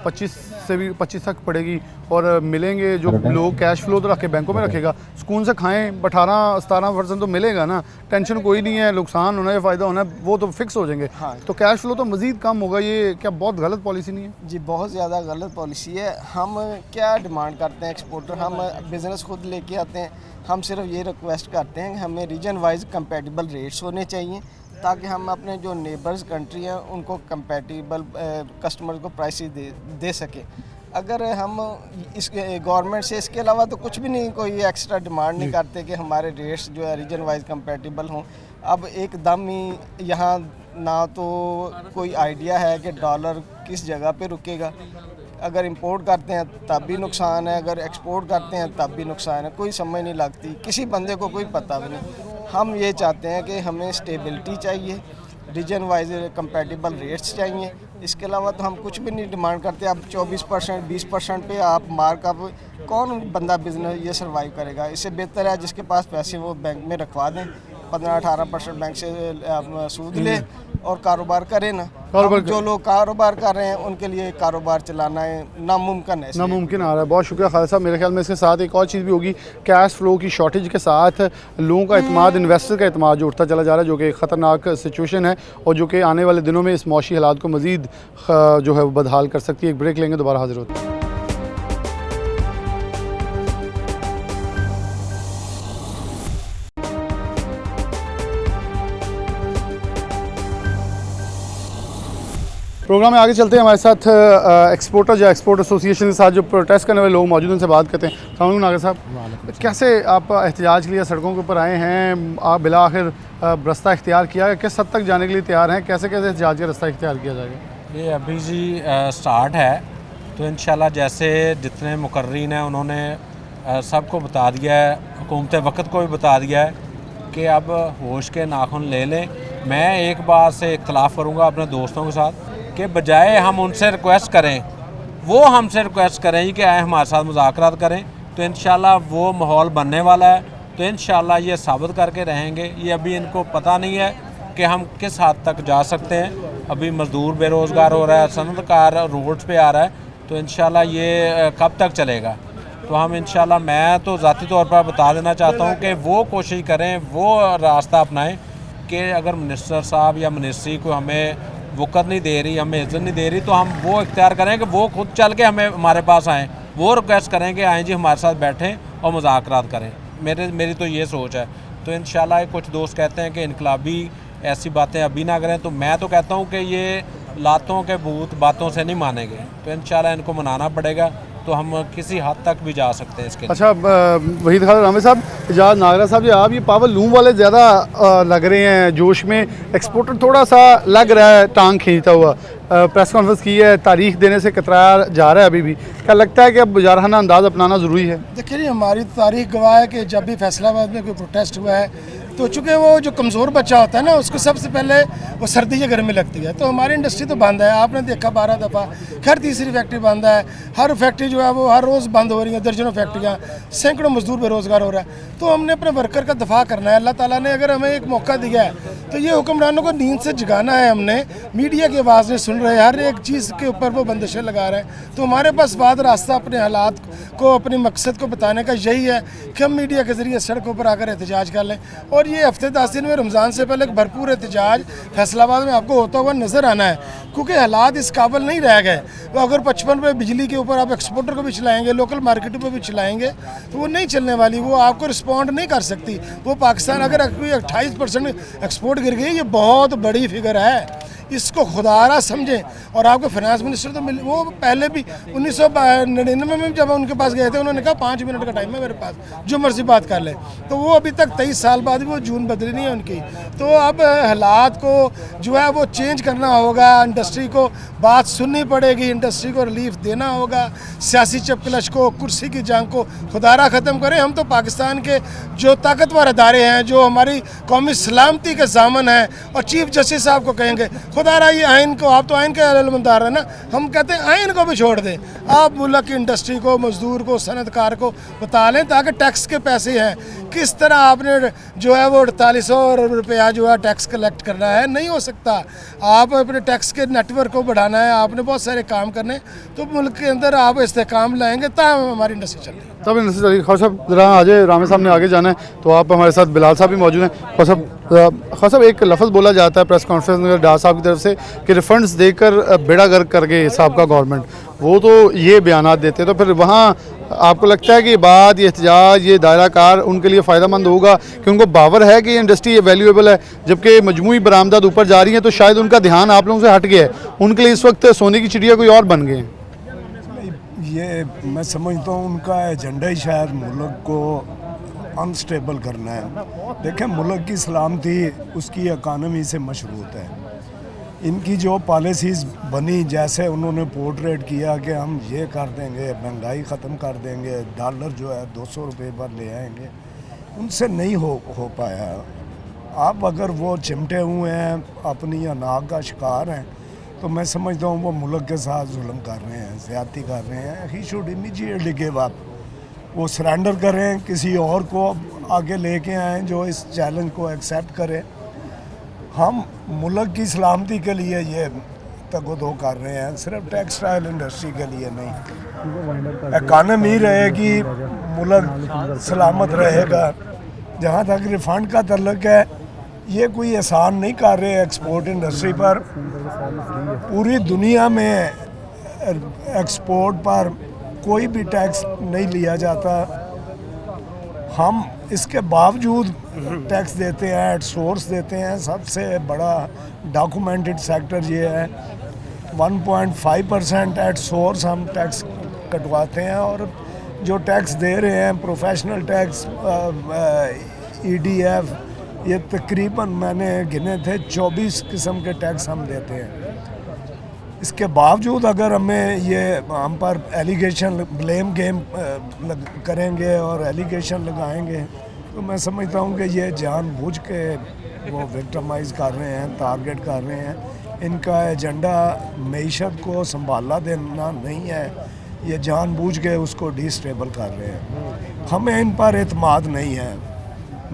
25 से भी 25 तक पड़ेगी और मिलेंगे जो लोग कैश फ्लो तो रख के बैंकों में रखेगा, सुकून से खाएं, 18-17% तो मिलेगा ना, टेंशन कोई नहीं है, नुकसान होना है फ़ायदा होना है वो तो फिक्स हो जाएंगे। हाँ। तो कैश फ्लो तो मज़ीद कम होगा, ये क्या बहुत गलत पॉलिसी नहीं है? जी बहुत ज़्यादा गलत पॉलिसी है। हम क्या डिमांड करते हैं एक्सपोर्टर, हम बिज़नेस खुद लेके आते हैं, हम सिर्फ ये रिक्वेस्ट करते हैं कि हमें रीजन वाइज कंपेटिबल रेट्स होने चाहिए ताकि हम अपने जो नेबर्स कंट्री हैं उनको कंपेटिबल कस्टमर को प्राइसेस दे सकें। अगर हम इस गवर्नमेंट से इसके अलावा तो कुछ भी नहीं, कोई एक्स्ट्रा डिमांड नहीं करते कि हमारे रेट्स जो है रीजन वाइज कंपेटिबल हों। अब एकदम ही यहाँ ना तो कोई आइडिया है कि डॉलर किस जगह पे रुकेगा, अगर इंपोर्ट करते हैं तब भी नुकसान है, अगर एक्सपोर्ट करते हैं तब भी नुकसान है, कोई समझ नहीं लगती, किसी बंदे को कोई पता भी नहीं। हम ये चाहते हैं कि हमें स्टेबिलिटी चाहिए, रीजन वाइज कंपेटिबल रेट्स चाहिए, इसके अलावा तो हम कुछ भी नहीं डिमांड करते। अब 24% 20% पे आप मार्कअप, कौन बंदा बिजनेस ये सर्वाइव करेगा? इससे बेहतर है जिसके पास पैसे वो बैंक में रखवा दें, 15-18% बैंक से सूद ले और कारोबार करें ना। अब जो लोग कारोबार कर रहे हैं उनके लिए कारोबार चलाना है नामुमकिन है, नामुमकिन आ रहा है। बहुत शुक्रिया खालिद साहब। मेरे ख्याल में इसके साथ एक और चीज़ भी होगी, कैश फ्लो की शॉर्टेज के साथ लोगों का एतमाद, इन्वेस्टर का एतमाद जो उठता चला जा रहा है, जो कि ख़तरनाक सिचुएशन है और जो कि आने वाले दिनों में इस मौशी हालात को मज़ीद जो है वो बदहाल कर सकती है। एक ब्रेक लेंगे, दोबारा हाजिर होते हैं। प्रोग्राम में आगे चलते हैं। हमारे साथ एक्सपोर्टर या एक्सपोर्ट एसोसिएशन के साथ जो प्रोटेस्ट करने वाले लोग मौजूद हैं, उनसे बात करते हैं। अस्सलाम वालेकुम नागर साहब, कैसे आप एहतजाज के लिए सड़कों के ऊपर आए हैं? आप बिला आखिर रास्ता इख्तियार किया है, किस हद तक जाने के लिए तैयार हैं? कैसे कैसे एहतजाज का रास्ता इख्तियार किया जाएगा? ये अभी जी स्टार्ट है, तो इंशाल्लाह जैसे जितने मुकर्रीन हैं उन्होंने सबको बता दिया है, हुकूमत वक्त को भी बता दिया है कि अब होश के नाखून ले लें। मैं एक बार से इख्तलाफ करूँगा अपने दोस्तों के साथ कि बजाय हम उनसे रिक्वेस्ट करें, वो हमसे रिक्वेस्ट करें कि आए हमारे साथ मुज़ाकरात करें, तो इंशाल्लाह वो माहौल बनने वाला है। तो इंशाल्लाह ये साबित करके रहेंगे। ये अभी इनको पता नहीं है कि हम किस हद तक जा सकते हैं। अभी मज़दूर बेरोज़गार हो रहा है, सनतकार रोड्स पे आ रहा है, तो इंशाल्लाह ये कब तक चलेगा? तो हम इंशाल्लाह, मैं तो ज़ाती तौर पर बता देना चाहता हूँ कि वो कोशिश करें, वो रास्ता अपनाएं कि अगर मिनिस्टर साहब या मिनिस्ट्री को हमें वक़्त नहीं दे रही, हमें इज़्ज़त नहीं दे रही, तो हम वो इख्तियार करें कि वो खुद चल के हमें हमारे पास आएँ, वो रिक्वेस्ट करें कि आएँ जी हमारे साथ बैठें और मुज़ाकरात करें। मेरी तो ये सोच है। तो इंशाल्लाह कुछ दोस्त कहते हैं कि इनकलाबी ऐसी बातें अभी ना करें, तो मैं तो कहता हूँ कि ये लातों के भूत बातों से नहीं मानेंगे, तो इंशाल्लाह इनको मनाना पड़ेगा, तो हम किसी हद तक भी जा सकते हैं इसके लिए। अच्छा, वहीद खालिद रामे साहब, इजाज़ नागरा साहब, आप ये पावर लूम वाले ज़्यादा लग रहे हैं जोश में, एक्सपोर्टर थोड़ा सा लग रहा है टांग खींचता हुआ। प्रेस कॉन्फ्रेंस की है, तारीख देने से कतराया जा रहा है अभी भी, क्या लगता है कि अब बुजारहाना अंदाज़ अपनाना ज़रूरी है? देखिए जी, हमारी तारीख गवाह है कि जब भी फैसलाबाद में कोई प्रोटेस्ट हुआ है तो चूँकि वो जो कमज़ोर बच्चा होता है ना, उसको सबसे पहले वो सर्दी या गर्मी लगती है। तो हमारी इंडस्ट्री तो बंद है, आपने देखा 12 दफ़ा, खैर तीसरी फैक्ट्री बंद है। हर फैक्ट्री जो है वो हर रोज़ बंद हो रही है, दर्जनों फैक्ट्रियाँ, सैकड़ों मजदूर बेरोज़गार हो रहा है। तो हमने अपने वर्कर का दफा करना है। अल्लाह ताला ने अगर हमें एक मौका दिया है तो ये हुक्मरानों को नींद से जगाना है। हमने मीडिया की आवाज़ नहीं सुन रहे, हर एक चीज़ के ऊपर वो बंदिशें लगा रहे हैं। तो हमारे पास बाद रास्ता अपने हालात को, अपने मकसद को बताने का यही है कि हम मीडिया के ज़रिए सड़कों पर आकर एहतजाज कर लें। और ये हफ्ते 10 दिन में रमज़ान से पहले एक भरपूर एहतजाज फैसलाबाद में आपको होता हुआ नज़र आना है, क्योंकि हालात इस काबिल नहीं रह गए। वो अगर 55 रुपये बिजली के ऊपर आप एक्सपोर्टर को भी चलाएंगे, लोकल मार्केटों पर भी चलाएंगे, तो वो नहीं चलने वाली, वो आपको रिस्पॉन्ड नहीं कर सकती। वो पाकिस्तान अगर 28% एक्सपोर्ट गिर गई, ये बहुत बड़ी फिगर है, इसको खुदारा समझें। और आपके फाइनेंस मिनिस्टर तो वो पहले भी 1999 में जब उनके पास गए थे, उन्होंने कहा 5 मिनट का टाइम है मेरे पास, जो मर्जी बात कर ले। तो वो अभी तक 23 साल बाद भी वो जून बदली नहीं है उनकी। तो अब हालात को जो है वो चेंज करना होगा, इंडस्ट्री को बात सुननी पड़ेगी, इंडस्ट्री को रिलीफ देना होगा, सियासी चपकलश को, कुर्सी की जंग को खुदारा ख़त्म करें। हम तो पाकिस्तान के जो ताकतवर अदारे हैं, जो हमारी कौमी सलामती के ज़ामन हैं, और चीफ जस्टिस साहब को कहेंगे खुदारा ये आइन को, आप तो आइन के अलमदार है ना, हम कहते हैं आइन को भी छोड़ दें। आप मुल्क की इंडस्ट्री को, मजदूर को, सनतकार को बता लें ताकि टैक्स के पैसे हैं किस तरह आपने जो है वो 4800 रुपया जो है टैक्स कलेक्ट करना है, नहीं हो सकता। आप अपने टैक्स के नेटवर्क को बढ़ाना है, आपने बहुत सारे काम करने, तो मुल्क के अंदर आप इस्तेकाम लाएंगे तब हमारी इंडस्ट्री चलेगी। तब इंडस्ट्री चलेगी। खान साहब ज़रा आ जाए, रामे साहब ने आगे जाना है, तो आप हमारे साथ बिलाल साहब भी मौजूद हैं। खान साहब एक लफ्ज़ बोला जाता है प्रेस कॉन्फ्रेंस में डार साहब की तरफ से कि रिफंड्स देकर बेड़ा गर्क कर गए साहब का गवर्नमेंट, वो तो ये बयानात देते, तो फिर वहाँ आपको लगता है कि बात ये एहतजाज, ये दायरा कार उनके लिए फ़ायदेमंद होगा कि उनको बावर है कि ये इंडस्ट्री वैल्यूएबल है, जबकि मजमूई बरामदात ऊपर जा रही है, तो शायद उनका ध्यान आप लोगों से हट गया है, उनके लिए इस वक्त सोने की चिड़िया कोई और बन गए हैं? ये मैं समझता हूँ उनका एजेंडा ही शायद मुल्क को अनस्टेबल करना है। देखें, मुल्क की सलामती उसकी इकानमी से मशरूत है। इनकी जो पॉलिसीज़ बनी, जैसे उन्होंने पोर्ट्रेट किया कि हम ये कर देंगे, महंगाई ख़त्म कर देंगे, डॉलर जो है 200 रुपये पर ले आएंगे, उनसे नहीं हो पाया। आप अगर वो चिमटे हुए हैं, अपनी अनाक का शिकार हैं, तो मैं समझता हूँ वो मुल्क के साथ जुल्म कर रहे हैं, ज़्यादती कर रहे हैं। He should immediately give up, वो सरेंडर करें, किसी और को आगे लेके आएँ जो इस चैलेंज को एक्सेप्ट करे। हम मुल्क की सलामती के लिए ये तगोदो कर रहे हैं, सिर्फ टेक्सटाइल इंडस्ट्री के लिए नहीं। इकानमी रहेगी, मुल्क सलामत रहेगा। जहाँ तक रिफंड का तल्लुक है, ये कोई एहसान नहीं कर रहे एक्सपोर्ट इंडस्ट्री पर। पूरी दुनिया में एक्सपोर्ट पर कोई भी टैक्स नहीं लिया जाता, हम इसके बावजूद टैक्स देते हैं, एट सोर्स देते हैं। सबसे बड़ा डॉक्यूमेंटेड सेक्टर ये है, 1.5% एट सोर्स हम टैक्स कटवाते हैं, और जो टैक्स दे रहे हैं प्रोफेशनल टैक्स, EDF, ये तकरीबन मैंने गिने थे 24 किस्म के टैक्स हम देते हैं। इसके बावजूद अगर हमें ये हम पर एलिगेशन, ब्लेम गेम करेंगे और एलिगेशन लगाएंगे, तो मैं समझता हूँ कि ये जानबूझ के वो विक्टिमाइज़ कर रहे हैं, टारगेट कर रहे हैं। इनका एजेंडा मईशत को संभाला देना नहीं है, ये जानबूझ के उसको डिस्टेबल कर रहे हैं। हमें इन पर एतमाद नहीं है।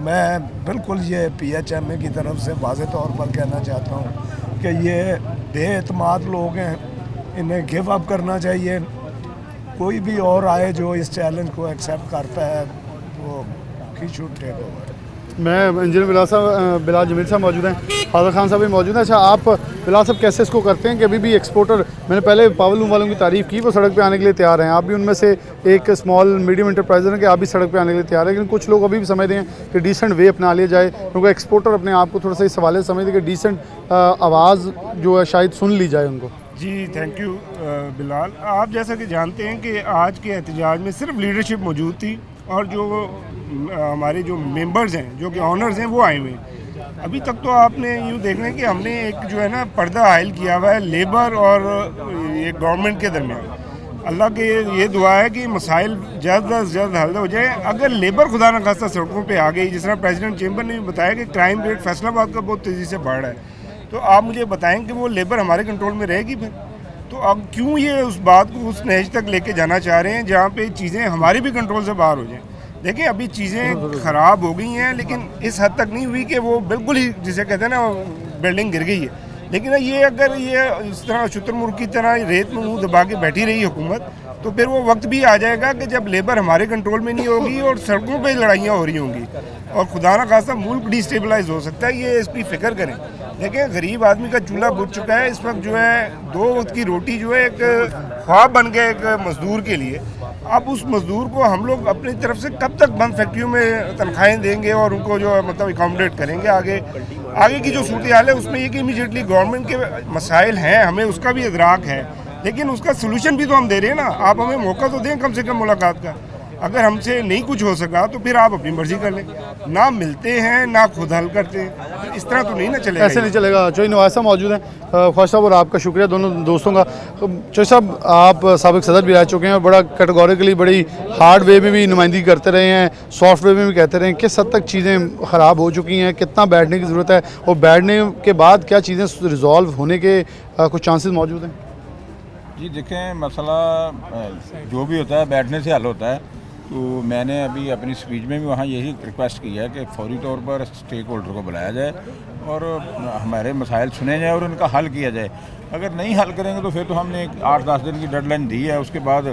मैं बिल्कुल ये PHMA की तरफ से वाज़े तौर पर कहना चाहता हूँ कि ये बेएतमाद लोग हैं, इन्हें गिव अप करना चाहिए। कोई भी और आए जो इस चैलेंज को एक्सेप्ट करता है, वो ही शुड टेक ओवर। मैं इंजीनियर बिलाल जमील साहब मौजूद हैं, फादर खान साहब भी मौजूद हैं। अच्छा, आप बिलाल साहब कैसे इसको करते हैं कि अभी भी एक्सपोर्टर, मैंने पहले पावरलूम वालों की तारीफ़ की, वो सड़क पे आने के लिए तैयार हैं, आप भी उनमें से एक स्मॉल मीडियम इंटरप्राइजर हैं कि आप भी सड़क पे आने के लिए तैयार हैं, लेकिन कुछ लोग अभी भी समझते हैं कि डिसेंट वे अपना लिया जाए, क्योंकि एक्सपोर्टर अपने आप को थोड़ा सा इस हवाले से समझते हैं कि डिसेंट आवाज़ जो है शायद सुन ली जाए उनको। जी थैंक यू बिलाल। आप जैसा कि जानते हैं कि आज के एहतजाज में सिर्फ लीडरशिप मौजूद थी, और जो हमारे जो मेंबर्स हैं, जो कि ऑनर्स हैं, वो आए हुए हैं। अभी तक तो आपने यूँ देख रहे हैं कि हमने एक जो है ना पर्दा हायल किया हुआ है लेबर और ये गवर्नमेंट के दरमियान। अल्लाह के ये दुआ है कि मसाइल जल्द अज जल्द हल हो जाए। अगर लेबर खुदा न खास्ता सड़कों पे आ गई, जिस तरह प्रेसिडेंट चेंबर ने भी बताया कि क्राइम रेट फैसलाबाद का बहुत तेज़ी से बढ़ रहा है, तो आप मुझे बताएं कि वो लेबर हमारे कंट्रोल में रहेगी फिर? तो अब क्यों ये उस बात को उस नहज तक लेके जाना चाह रहे हैं जहाँ पे चीज़ें हमारी भी कंट्रोल से बाहर हो जाएं? देखिए, अभी चीज़ें ख़राब हो गई हैं, लेकिन इस हद तक नहीं हुई कि वो बिल्कुल ही, जिसे कहते हैं ना, बिल्डिंग गिर गई है। लेकिन ये अगर ये इस तरह शुतुरमुर्ग की तरह रेत में मुँह दबा के बैठी रही हुकूमत, तो फिर वो वक्त भी आ जाएगा कि जब लेबर हमारे कंट्रोल में नहीं होगी और सड़कों पे लड़ाइयाँ हो रही होंगी, और खुदा न खास्ता मुल्क डिस्टेबलाइज हो सकता है। ये इसकी फ़िक्र करें। देखिए, गरीब आदमी का चूल्हा बुझ चुका है इस वक्त, जो है 2 वक्त की रोटी जो है एक ख्वाब बन गया एक मज़दूर के लिए। अब उस मज़दूर को हम लोग अपनी तरफ से कब तक बंद फैक्ट्रियों में तनख्वाहें देंगे और उनको जो है मतलब अकोमोडेट करेंगे? आगे की जो सूरत हाल है उसमें ये कि इमीडिएटली गवर्नमेंट के मसाइल हैं, हमें उसका भी इदराक है, लेकिन उसका सोल्यूशन भी तो हम दे रहे हैं ना। आप हमें मौका तो दें कम से कम मुलाकात का। अगर हमसे नहीं कुछ हो सका तो फिर आप अपनी मर्ज़ी कर लें। ना मिलते हैं, ना खुद हल करते हैं। इस तरह तो नहीं ना चलेगा। ऐसे नहीं चलेगा। चोई नवाज साहब मौजूद हैं, ख्वाजा साहब और आपका शुक्रिया दोनों दोस्तों का। चोई साहब, आप साबिक सदर भी रह चुके हैं और बड़ा कैटेगोरिकली बड़ी हार्ड वे में भी नुमाइंदगी करते रहे हैं, सॉफ्ट वे में भी कहते रहे हैं। किस हद तक चीज़ें ख़राब हो चुकी हैं, कितना बैठने की ज़रूरत है और बैठने के बाद क्या चीज़ें रिजॉल्व होने के कुछ चांसेस मौजूद हैं? जी देखें, मसला जो भी होता है बैठने से हल होता है। तो मैंने अभी अपनी स्पीच में भी वहाँ यही रिक्वेस्ट की है कि फौरी तौर पर स्टेक होल्डर को बुलाया जाए और हमारे मसाइल सुने जाए और उनका हल किया जाए। अगर नहीं हल करेंगे तो फिर तो हमने 8-10 दिन की डेडलाइन दी है, उसके बाद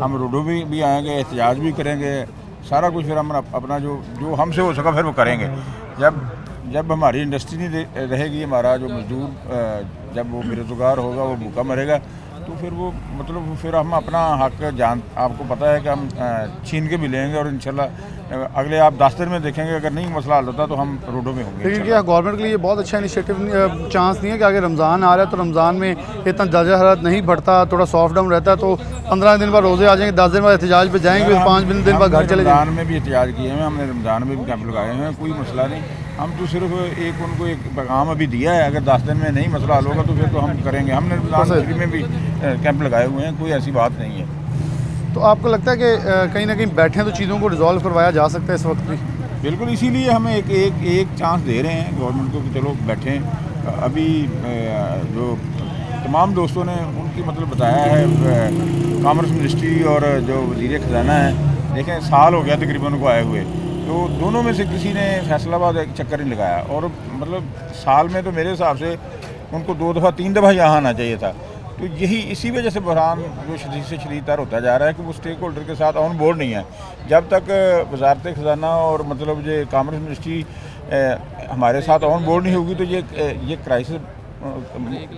हम रोडों भी आएंगे, एहतजाज भी करेंगे, सारा कुछ फिर हम अपना जो हमसे हो सका फिर वो करेंगे। जब हमारी इंडस्ट्री नहीं रहेगी, हमारा जो मजदूर जब वो बेरोजगार होगा, वो भूखा मरेगा, तो फिर वो मतलब फिर हम अपना हक आपको पता है कि हम छीन के भी लेंगे और इंशाल्लाह अगले आप 10 दिन में देखेंगे अगर नहीं मसला हल होता तो हम रोडों में होंगे। लेकिन क्या गवर्नमेंट के लिए ये बहुत अच्छा इनिशिएटिव चांस नहीं है कि अगर रमज़ान आ रहा है तो रमज़ान में इतना दर्जा हरारत नहीं बढ़ता, थोड़ा सॉफ्ट डाउन रहता है, तो 15 दिन बाद रोज़े आ जाएंगे, 10 दिन बाद एहतजाज पे जाएंगे, 5 दिन बाद घर चले जाएंगे। रमज़ान में भी एहतजाज किए हैं, हमने रमज़ान में भी कैंप लगाए हैं, कोई मसला नहीं। हम तो सिर्फ उनको एक पैगाम अभी दिया है, अगर 10 दिन में नहीं मसला हल होगा तो फिर तो हम करेंगे। हमने रमज़ान में भी कैंप लगाए हुए हैं, कोई ऐसी बात नहीं है। तो आपको लगता है कि कहीं ना कहीं बैठें तो चीज़ों को रिजॉल्व करवाया जा सकता है इस वक्त भी? बिल्कुल, इसीलिए हमें एक चांस दे रहे हैं गवर्नमेंट को कि चलो बैठें। अभी जो तमाम दोस्तों ने उनकी मतलब बताया है, कॉमर्स मिनिस्ट्री और जो वज़ीर ख़जाना है, देखें साल हो गया तकरीबन उनको आए हुए, तो दोनों में से किसी ने फैसलाबाद एक चक्कर नहीं लगाया। और मतलब साल में तो मेरे हिसाब से उनको 2 दफ़ा 3 दफ़ा यहाँ आना चाहिए था। तो यही इसी वजह से बहरान जो शदीद से शदीदतर होता जा रहा है कि वो स्टेक होल्डर के साथ ऑन बोर्ड नहीं है। जब तक वजारत ख़जाना और मतलब ये कॉमर्स मिनिस्ट्री हमारे साथ ऑन बोर्ड नहीं होगी तो ये क्राइसिस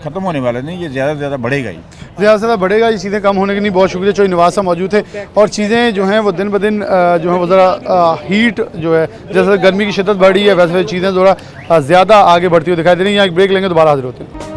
ख़त्म होने वाला नहीं, ये ज़्यादा से ज़्यादा बढ़ेगा ही, ज़्यादा से ज़्यादा बढ़ेगा। ये चीज़ें कम होने की नहीं। बहुत शुक्रिया। चोई नवाज साहब मौजूद थे और चीज़ें जो हैं वो दिन ब दिन जो है वो ज़रा हीट जो है, जैसे गर्मी की शिद्दत बढ़ी है वैसे चीज़ें थोड़ा ज़्यादा आगे बढ़ती हुई दिखाई दे रही हैं। यहाँ एक ब्रेक लेंगे, दोबारा हाजिर होते हैं।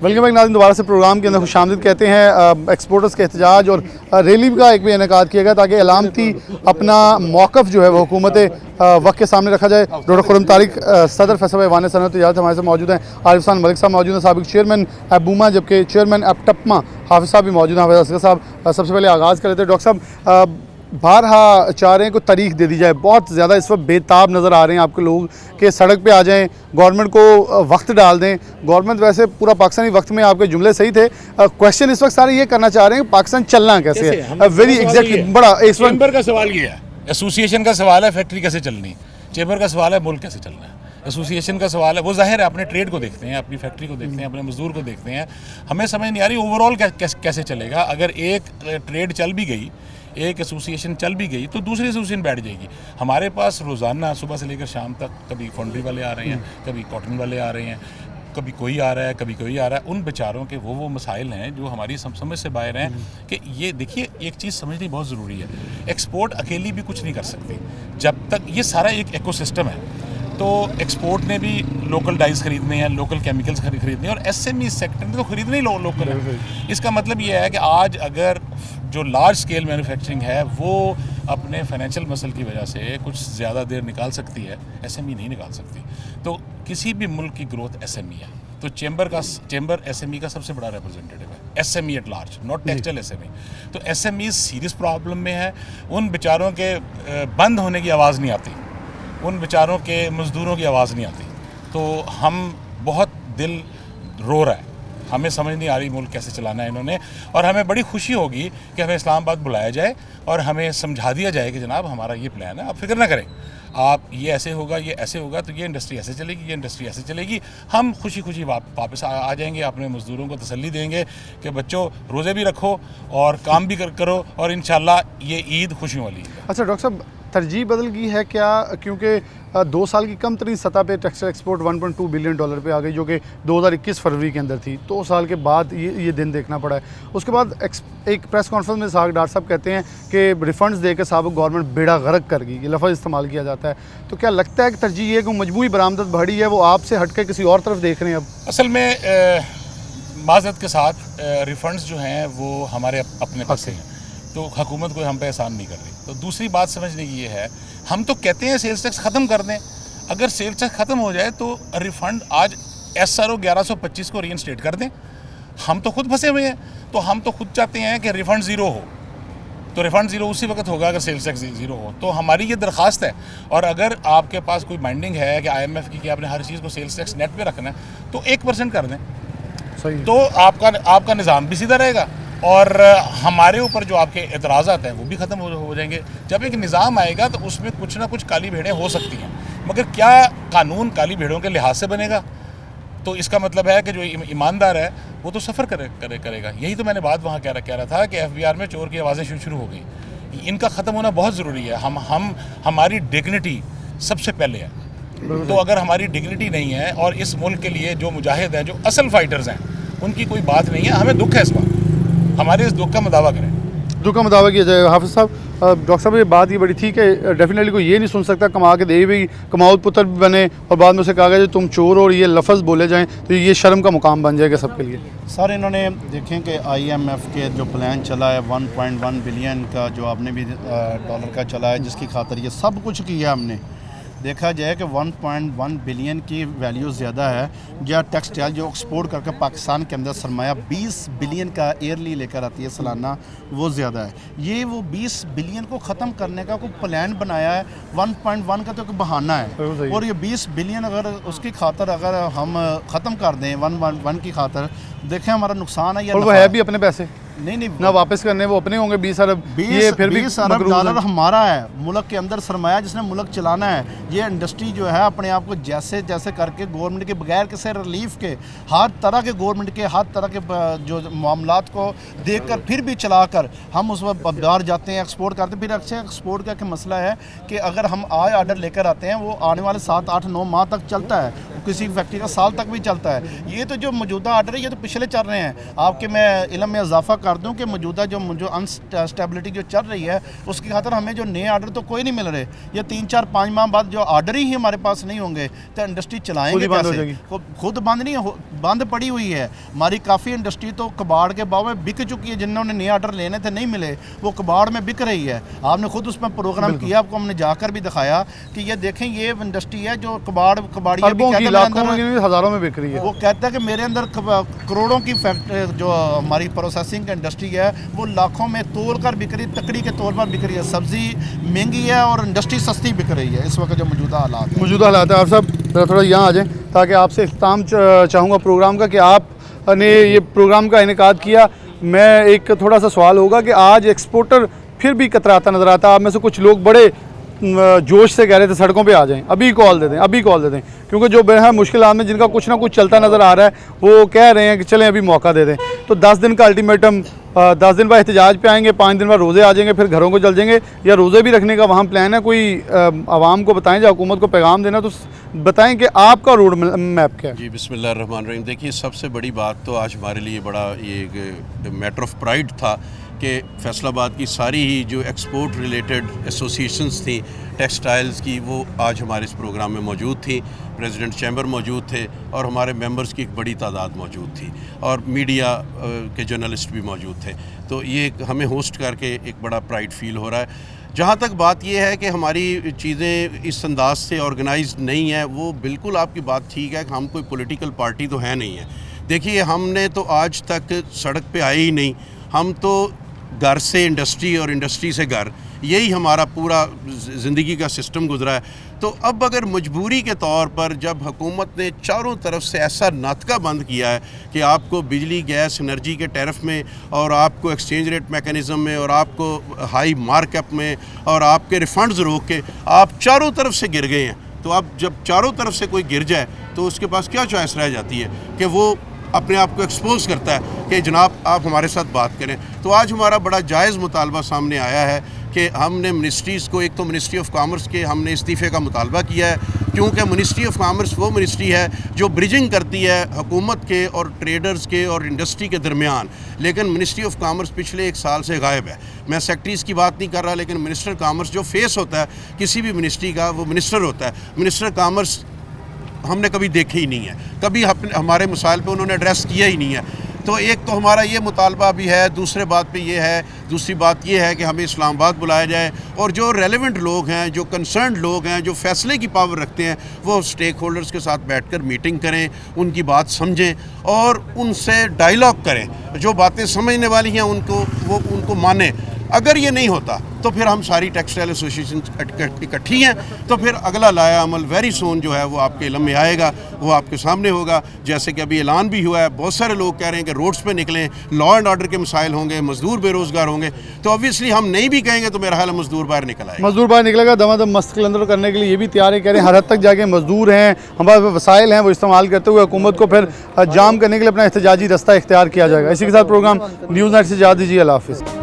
वेलकम बैक नाज़रीन, दोबारा से प्रोग्राम के अंदर खुशामदीद कहते हैं। एक्सपोर्टर्स के एहतजाज और रैली का एक भी इनेकाद किया गया ताकि अलामती अपना मौक़िफ़ जो है वो हुकूमत वक्त के सामने रखा जाए। डॉक्टर खुर्रम तारिक सदर फैसल वान सनअत तजारत हमारे साथ मौजूद हैं। आरिफ खान मलिक साहब मौजूद हैं, साबिक चेयरमैन एबूमा, जबकि चेयरमैन एबटपमा हाफिज़ साहब भी मौजूद हैं। हाफिज़ असगर साहब, सबसे पहले आगाज़ कर लेते हैं। डॉक्टर साहब, बारहा चाह रहे हैं को तारीख दे दी जाए, बहुत ज़्यादा इस वक्त बेताब नज़र आ रहे हैं आपके लोग कि सड़क पे आ जाएं, गवर्नमेंट को वक्त डाल दें। गवर्नमेंट वैसे पूरा पाकिस्तानी वक्त में आपके जुमले सही थे। क्वेश्चन इस वक्त सारे ये करना चाह रहे हैं पाकिस्तान चलना कैसे है। वेरी एग्जैक्टली बड़ा इस वक्त चेंबर का सवाल ये है, एसोसिएशन का सवाल है फैक्ट्री कैसे चलनी, चेंबर का सवाल है मुल्क कैसे चलना है। एसोसिएशन का सवाल है, वो जाहिर है अपने ट्रेड को देखते हैं, अपनी फैक्ट्री को देखते हैं, अपने मजदूर को देखते हैं। हमें समझ नहीं आ रही ओवरऑल कैसे चलेगा। अगर एक ट्रेड चल भी गई, एक एसोसिएशन चल भी गई तो दूसरी एसोसिएशन बैठ जाएगी। हमारे पास रोज़ाना सुबह से लेकर शाम तक कभी फाउंड्री वाले आ रहे हैं, कभी कॉटन वाले आ रहे हैं, कभी कोई आ रहा है, कभी कोई आ रहा है। उन बेचारों के वो मसाइल हैं जो हमारी समझ से बाहर हैं। कि ये देखिए, एक चीज़ समझनी बहुत ज़रूरी है, एक्सपोर्ट अकेली भी कुछ नहीं कर सकती जब तक ये सारा एक इकोसिस्टम है। तो एक्सपोर्ट ने भी लोकल डाइज खरीदने हैं, लोकल केमिकल्स खरीदने हैं, और एसएमई सेक्टर ने तो खरीदने ही लोकल है। इसका मतलब ये है कि आज अगर जो लार्ज स्केल मैन्युफैक्चरिंग है वो अपने फाइनेंशियल मसल की वजह से कुछ ज़्यादा देर निकाल सकती है, एसएमई नहीं निकाल सकती। तो किसी भी मुल्क की ग्रोथ एसएमई है। तो चेंबर एसएमई का सबसे बड़ा रिप्रेजेंटेटिव है, SME at large, not textile SME. तो एसएमई सीरियस प्रॉब्लम में है। उन बेचारों के बंद होने की आवाज़ नहीं आती, उन बेचारों के मज़दूरों की आवाज़ नहीं आती। तो हम बहुत दिल रो रहा है, हमें समझ नहीं आ रही मुल्क कैसे चलाना है इन्होंने। और हमें बड़ी खुशी होगी कि हमें इस्लामाबाद बुलाया जाए और हमें समझा दिया जाए कि जनाब हमारा ये प्लान है, आप फिक्र ना करें, आप ये ऐसे होगा, ये ऐसे होगा, तो ये इंडस्ट्री ऐसे चलेगी, ये इंडस्ट्री ऐसे चलेगी। हम खुशी खुशी वापस आ जाएंगे, अपने मज़दूरों को तसल्ली देंगे कि बच्चों रोज़े भी रखो और काम भी करो, और इंशाल्लाह ये ईद खुशियों वाली है। अच्छा डॉक्टर साहब, तरजीह बदल गई है क्या? क्योंकि 2 साल की कम तरीन सतह पे टेक्सटाइल एक्सपोर्ट $1.2 बिलियन पे आ गई, जो कि 2021 फरवरी के अंदर थी। 2 साल के बाद ये दिन देखना पड़ा है। उसके बाद एक प्रेस कॉन्फ्रेंस में डॉक्टर साहब कहते हैं कि रिफंड्स देकर साबिक गवर्नमेंट बेड़ा गर्क कर गई, ये लफ्ज़ इस्तेमाल किया जाता है। तो क्या लगता है कि तरजीह ये कि मजबूरी बरामदत बढ़ी है, वो आपसे हट कर किसी और तरफ देख रहे हैं अब? असल में माज़रत के साथ रिफंड्स जो हैं वो हमारे अपने पास हैं, तो हुकूमत कोई हम पे एहसान नहीं कर रही। तो दूसरी बात समझने की ये है, हम तो कहते हैं सेल्स टैक्स ख़त्म कर दें, अगर सेल्स टैक्स ख़त्म हो जाए तो रिफ़ंड आज SRO 1125 को रीइंस्टेट कर दें। हम तो खुद फंसे हुए हैं, तो हम तो खुद चाहते हैं कि रिफ़ंड ज़ीरो हो, तो रिफ़ंड ज़ीरो उसी वक्त होगा अगर सेल्स टैक्स ज़ीरो हो। तो हमारी ये दरख्वास्त है, और अगर आपके पास कोई माइंडिंग है कि IMF की कि आपने हर चीज़ को सेल्स टैक्स नेट पे रखना है तो 1% कर दें, सही। तो आपका निज़ाम भी सीधा रहेगा और हमारे ऊपर जो आपके एतराज़ात हैं वो भी ख़त्म हो जाएंगे। जब एक निज़ाम आएगा तो उसमें कुछ ना कुछ काली भेड़ें हो सकती हैं, मगर क्या कानून काली भेड़ों के लिहाज से बनेगा? तो इसका मतलब है कि जो ईमानदार है वो तो सफ़र करेगा। यही तो मैंने बात वहाँ कह रहा था कि FBR में चोर की आवाज़ें शुरू हो गई। इनका ख़त्म होना बहुत ज़रूरी है। हमारी डिग्निटी सबसे पहले है, तो अगर हमारी डिग्निटी नहीं है और इस मुल्क के लिए जो मुजाहिद हैं, जो असल फाइटर्स हैं, उनकी कोई बात नहीं है, हमें दुख है इस बात, हमारे इस दुख का मुदावा करें। दुख का मुदावा किया जाए। हाफिज़ साहब, डॉक्टर साहब ये बात ये बड़ी थी कि डेफिनेटली कोई ये नहीं सुन सकता कमा के दे भी कमाओ पुत्र भी बने और बाद में उसे कहा गया तुम चोर और ये लफ्ज़ बोले जाएं तो ये शर्म का मुकाम बन जाएगा सबके लिए। सर इन्होंने देखें कि IMF के जो प्लान चला है 1.1 बिलियन का, जो आपने भी डॉलर का चला है, जिसकी खातर ये सब कुछ किया हमने, देखा जाए कि 1.1 बिलियन की वैल्यू ज़्यादा है। या टेक्सटाइल जो एक्सपोर्ट करके पाकिस्तान के अंदर सरमाया 20 बिलियन का ईयरली लेकर आती है सालाना, वो ज़्यादा है। ये वो 20 बिलियन को ख़त्म करने का कोई प्लान बनाया है, 1.1 का तो कोई बहाना है। और ये 20 बिलियन अगर उसकी खातर अगर हम ख़त्म कर दें 1.1 की खातर, देखें हमारा नुकसान है। और वो है भी अपने पैसे नहीं ना वापस करने, वो अपने होंगे 20 अरब, ये फिर भी 20 अरब डॉलर हमारा है, मुल्क के अंदर सरमाया जिसने मुल्क चलाना है। ये इंडस्ट्री जो है अपने आप को जैसे जैसे करके गवर्नमेंट के बगैर किसी रिलीफ के, हर तरह के गवर्नमेंट के हर तरह के जो मामलात को देखकर फिर भी चलाकर हम उस वक्त बाहर जाते हैं, एक्सपोर्ट करते हैं। फिर अच्छे एक्सपोर्ट का मसला है कि अगर हम ऑर्डर लेकर आते हैं वो आने वाले 7, 8, 9 माह तक चलता है, किसी फैक्ट्री का साल तक भी चलता है। ये तो जो मौजूदा ऑर्डर है ये तो पिछले चल रहे हैं। आपके मैं इल्म में इजाफा कर दूं कि मौजूदा जो अनस्टेबिलिटी जो चल रही है उसकी खातर हमें जो नए ऑर्डर तो कोई नहीं मिल रहे। ये 3, 4, 5 माह बाद जो ऑर्डर ही हमारे पास नहीं होंगे तो इंडस्ट्री चलाएंगे कैसे? खुद बंद नहीं, बंद पड़ी हुई है हमारी। काफ़ी इंडस्ट्री तो कबाड़ के भाव में बिक चुकी है, जिन्होंने नए ऑर्डर लेने थे नहीं मिले, वो कबाड़ में बिक रही है। आपने खुद उसमें प्रोग्राम किया, आपको हमने जाकर भी दिखाया कि ये देखें ये इंडस्ट्री है जो कबाड़िया हज़ारों में बिक रही है। वो कहता है कि मेरे अंदर करोड़ों की फैक्ट्री जो हमारी प्रोसेसिंग इंडस्ट्री है वो लाखों में तोल कर बिक रही, तकड़ी के तौर पर बिक रही है। सब्जी महंगी है और इंडस्ट्री सस्ती बिक रही है इस वक्त जो मौजूदा हालात है। आप सब थोड़ा यहाँ आ जाएँ ताकि आपसे इख्तिताम चाहूँगा प्रोग्राम का कि आपने ये प्रोग्राम का इनेकाद किया। मैं एक थोड़ा सा सवाल होगा कि आज एक्सपोर्टर फिर भी कतराता नज़र आता है। आप में से कुछ लोग बड़े जोश से कह रहे थे सड़कों पे आ जाएं, अभी कॉल दे दें, अभी कॉल दे दें, क्योंकि जो बेहद मुश्किल में जिनका कुछ ना कुछ चलता नज़र आ रहा है वो कह रहे हैं कि चलें अभी मौका दे दें। तो 10 दिन का अल्टीमेटम, 10 दिन बाद एहतजाज पे आएंगे, 5 दिन बाद रोज़े आ जाएंगे, फिर घरों को जल जाएंगे, या रोज़े भी रखने का वहाँ प्लान है? कोई आवाम को बताएं, जो हुकूमत को पैगाम देना, तो बताएं कि आपका रोड मैप क्या है। जी बिस्मिल्लाहिर्रहमानिर्रहीम। देखिए सबसे बड़ी बात तो आज हमारे लिए बड़ा ये मैटर ऑफ प्राइड था कि फैसलाबाद की सारी ही जो एक्सपोर्ट रिलेटेड एसोसिएशंस थी टेक्सटाइल्स की, वो आज हमारे इस प्रोग्राम में मौजूद थी। प्रेसिडेंट चैम्बर मौजूद थे और हमारे मेंबर्स की एक बड़ी तादाद मौजूद थी और मीडिया के जर्नलिस्ट भी मौजूद थे। तो ये हमें होस्ट करके एक बड़ा प्राइड फील हो रहा है। जहाँ तक बात ये है कि हमारी चीज़ें इस अंदाज से ऑर्गेनाइज नहीं है, वो बिल्कुल आपकी बात ठीक है कि हम कोई पॉलिटिकल पार्टी तो है नहीं है। देखिए हमने तो आज तक सड़क पे आए ही नहीं, हम तो घर से इंडस्ट्री और इंडस्ट्री से घर, यही हमारा पूरा ज़िंदगी का सिस्टम गुजरा है। तो अब अगर मजबूरी के तौर पर जब हुकूमत ने चारों तरफ से ऐसा नाटका बंद किया है कि आपको बिजली, गैस, एनर्जी के टैरिफ में और आपको एक्सचेंज रेट मैकेनिज़्म में और आपको हाई मार्कअप में और आपके रिफंड्स रोक के आप चारों तरफ से गिर गए हैं, तो अब जब चारों तरफ से कोई गिर जाए तो उसके पास क्या चॉइस रह जाती है कि वो अपने आप को एक्सपोज करता है कि जनाब आप हमारे साथ बात करें। तो आज हमारा बड़ा जायज़ मुतालबा सामने आया है कि हमने मिनिस्ट्रीज़ को, एक तो मिनिस्ट्री ऑफ कॉमर्स के हमने इस्तीफ़े का मुतालबा किया है, क्योंकि मिनिस्ट्री ऑफ कॉमर्स वो मिनिस्ट्री है जो ब्रिजिंग करती है हुकूमत के और ट्रेडर्स के और इंडस्ट्री के दरमियान। लेकिन मिनिस्ट्री ऑफ कॉमर्स पिछले 1 साल से गायब है। मैं सेक्रेटरीज़ की बात नहीं कर रहा, लेकिन मिनिस्टर कॉमर्स जो फेस होता है किसी भी मिनिस्ट्री का, वो मिनिस्टर होता है। मिनिस्टर कॉमर्स हमने कभी देखे ही नहीं है, कभी हमारे मसाइल पे उन्होंने एड्रेस किया ही नहीं है। तो एक तो हमारा ये मुतालबा भी है, दूसरी बात ये है कि हमें इस्लामाबाद बुलाया जाए और जो रेलेवेंट लोग हैं, जो कंसर्न लोग हैं, जो फैसले की पावर रखते हैं, वो स्टेक होल्डर्स के साथ बैठकर मीटिंग करें, उनकी बात समझें और उनसे डायलॉग करें। जो बातें समझने वाली हैं उनको माने। अगर ये नहीं होता तो फिर हम सारी टेक्सटाइल एसोसिएशन इकट्ठी हैं, तो फिर अगला लाया अमल वेरी सून जो है वो आपके इल्म में आएगा, वो आपके सामने होगा। जैसे कि अभी ऐलान भी हुआ है, बहुत सारे लोग कह रहे हैं कि रोड्स पे निकलें, लॉ एंड ऑर्डर के मसाइल होंगे, मजदूर बेरोज़गार होंगे, तो ऑब्वियसली हम नहीं भी कहेंगे तो मेरा ख्याल है मजदूर बाहर निकल आएगा। मजदूर बाहर निकलेगा, दमादम मस्त कलंदर करने के लिए ये भी तैयार है, कह रहे हैं हर हद तक जाके मजदूर हैं, हमारे वसाइल हैं, वो इस्तेमाल करते हुए हुकूमत को फिर जाम करने के लिए अपना एहतजाजी रास्ता इख्तियार किया जाएगा। इसी के साथ प्रोग्राम न्यूज़ नाइट से इजाज़त दीजिए। अल्लाह हाफ़िज़।